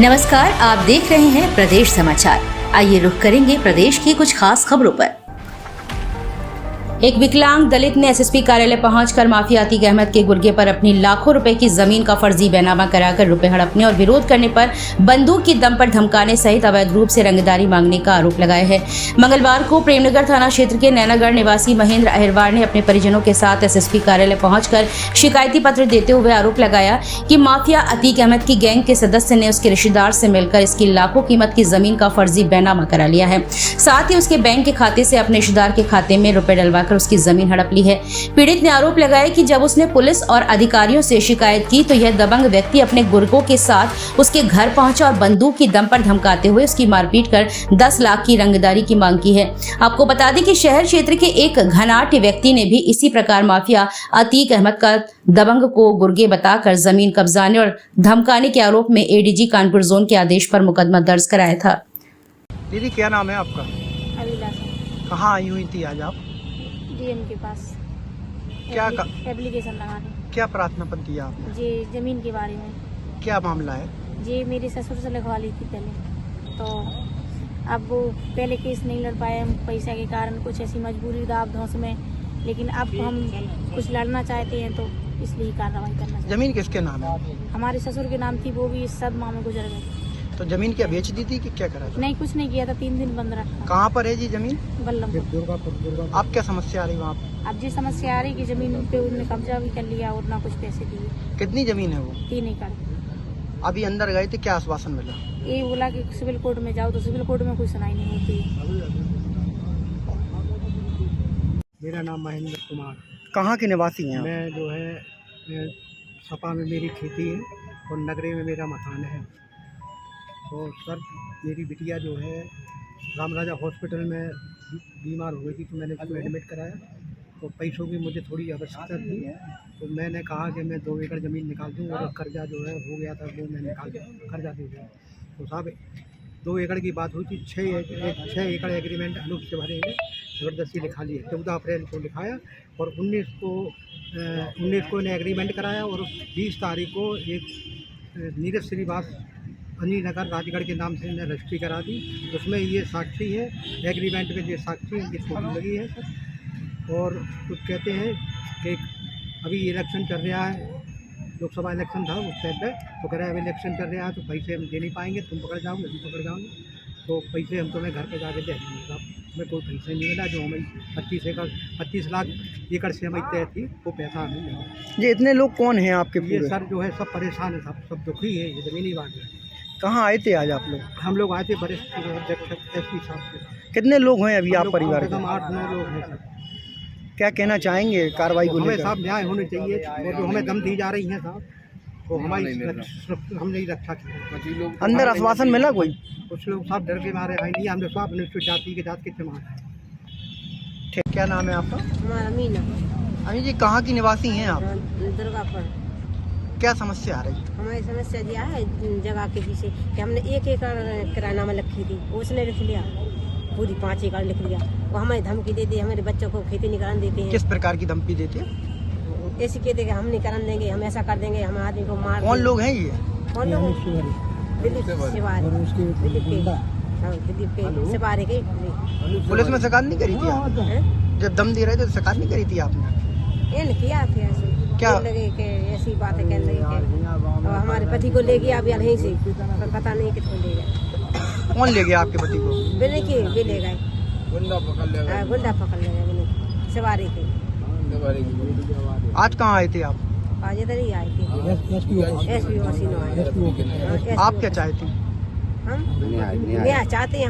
नमस्कार, आप देख रहे हैं प्रदेश समाचार। आइए रुख करेंगे प्रदेश की कुछ खास खबरों पर। एक विकलांग दलित ने एसएसपी कार्यालय पहुंचकर माफिया अतीक अहमद के गुर्गे पर अपनी लाखों रुपए की जमीन का फर्जी बैनामा कराकर रुपए हड़पने और विरोध करने पर बंदूक की दम पर धमकाने सहित अवैध रूप से रंगदारी मांगने का आरोप लगाया है। मंगलवार को प्रेमनगर थाना क्षेत्र के नैनागढ़ निवासी महेंद्र अहिरवार ने अपने परिजनों के साथ एसएसपी कार्यालय पहुंचकर शिकायती पत्र देते हुए आरोप लगाया कि माफिया अतीक अहमद की गैंग के सदस्य ने उसके रिश्तेदार से मिलकर इसकी लाखों कीमत की जमीन का फर्जी बैनामा करा लिया है। साथ ही उसके बैंक के खाते से अपने रिश्तेदार के खाते में रुपए डलवा उसकी जमीन हड़प ली है। पीड़ित ने आरोप लगाया कि जब उसने पुलिस और अधिकारियों से शिकायत की तो यह दबंग व्यक्ति अपने गुर्गों के साथ उसके घर पहुंचा और बंदूक की दम पर धमकाते हुए उसकी मारपीट कर 10 लाख की रंगदारी की मांग की है। आपको बता दें कि शहर क्षेत्र के एक घनाट व्यक्ति ने भी इसी प्रकार माफिया अतीक अहमद का दबंग को गुर्गे बताकर जमीन कब्जाने और धमकाने के आरोप में एडीजी कानपुर जोन के आदेश पर मुकदमा दर्ज कराया था। दीदी क्या नाम है आपका? कहाँ आई हुई थी आज आप? डीएम के पास क्या एप्लीकेशन लगाने। क्या प्रार्थना पत्र दिया आपने? जी जमीन के बारे में। क्या मामला है? जी मेरे ससुर से लिखवा ली थी पहले, तो अब वो पहले केस नहीं लड़ पाए हम पैसा के कारण, कुछ ऐसी मजबूरी दाब धौंस में, लेकिन अब हम कुछ लड़ना चाहते हैं तो इसलिए कार्रवाई करना चाहिए। जमीन किसके नाम है? हमारे ससुर के नाम थी, वो भी इस सदमा में गुजर गए। तो जमीन क्या बेच दी थी कि क्या करा था? नहीं, कुछ नहीं किया था, 3 दिन बंद रखा। कहाँ पर है जी जमीन? बल्लमपुर। आप क्या समस्या आ रही वहाँ पर? अब जी समस्या आ रही कि जमीन पे उन्होंने कब्जा भी कर लिया और ना कुछ पैसे दिए। कितनी जमीन है वो? 3 एकड़। अभी अंदर गए थे, क्या आश्वासन मिला? ये बोला कि सिविल कोर्ट में जाओ, तो सिविल कोर्ट में कोई सुनाई नहीं होती। मेरा नाम महेंद्र कुमार। कहाँ के निवासी हैं? मैं जो है सपा में मेरी खेती है और नगरे में मेरा मकान है। और सर मेरी बिटिया जो है रामराजा हॉस्पिटल में बीमार हो गई थी, तो मैंने उसको एडमिट कराया। तो पैसों की मुझे थोड़ी आवश्यकता थी, तो मैंने कहा कि मैं 2 एकड़ ज़मीन निकाल दूँ, और कर्जा जो है हो गया था वो मैं निकाल कर्जा दे दिया। तो साहब 2 एकड़ की बात हुई थी, 6 एकड़ एग्रीमेंट अनूप से भरेंगे, ज़बरदस्ती लिखा लिए। 14 अप्रैल को लिखाया और 19 को इन्हें एग्रीमेंट कराया, और 20 तारीख को एक नीरज श्रीवास अनिल नगर राजगढ़ के नाम से इन्हें रजिस्ट्री करा दी। उसमें ये साक्षी है, एग्रीमेंट में ये साक्षी इनकी फोटो लगी है सर। और कुछ कहते हैं कि अभी इलेक्शन चल रहा है, लोकसभा इलेक्शन था उस टाइम पे, तो कह रहे हैं अभी इलेक्शन चल रहा है तो पैसे हम दे नहीं पाएंगे, तुम पकड़ जाओगे, हम पकड़ जाओगे, तो पैसे हम तुम्हें घर पे जाके दे देंगे। साहब हमें कोई पैसा नहीं मिला, जो हमें 25 लाख एकड़ से हमें तय थी वो पैसा हमें मिला। ये इतने लोग कौन हैं आपके? ये सर जो है सब परेशान है, सब दुखी है, ये ज़मीनी बात है। कहाँ आए थे आज आप लोग? हम लोग आए थे वरिष्ठ अध्यक्ष एसपी साहब के। कितने लोग हैं अभी आप परिवार के? 8-9 लोग हैं सर। क्या कहना चाहेंगे कार्रवाई को हमें लेकर? साहब न्याय होने चाहिए, और जो हमें दम दी जा रही हैं साहब, वो हमारी हम नहीं रक्षा की। अंदर आश्वासन मिला कोई? कुछ लोग साहब डर के मारे भाई नहीं, हमने साहब ने जाति के जात के चमार। ठीक, क्या नाम है आपका? हमारा मीना। अमी जी कहाँ की निवासी हैं आप? दुर्गापुर। क्या समस्या आ रही है? हमारी समस्या यह है जगह के पीछे कि हमने 1 एकड़ किराना में रखी थी, उसने लिख लिया, पूरी 5 एकड़ लिख लिया। वो हमें धमकी देती है, हमारे बच्चों को खेती नहीं कराने देते हैं। किस प्रकार की धमकी देते हैं? ऐसे कहते कि हम नहीं कराने देंगे, हम ऐसा कर देंगे, हम आदमी को मार। कौन लोग हैं ये? कौन लोग? दिलीप शिवारी, दिलीप के सिपारे के। पुलिस में शिकायत नहीं करी थी आप? जब दम दे रहे थे तो शिकायत नहीं करी थी आपने? ये किया थे ऐसे, क्या लगे कि ऐसी बातें कहने लगे कि हमारे पति को ले गया अभी यहीं से, पर पता नहीं किसको ले गया। कौन ले गया आपके पति को? बिने के भी ले गए, गुंडा पकड़ ले गए बिने सवारी के। आज कहाँ आए थे आप? आज इधर ही आए थे, एसपी वसीनो आए। आप क्या चाहती? हम न्याय चाहते हैं।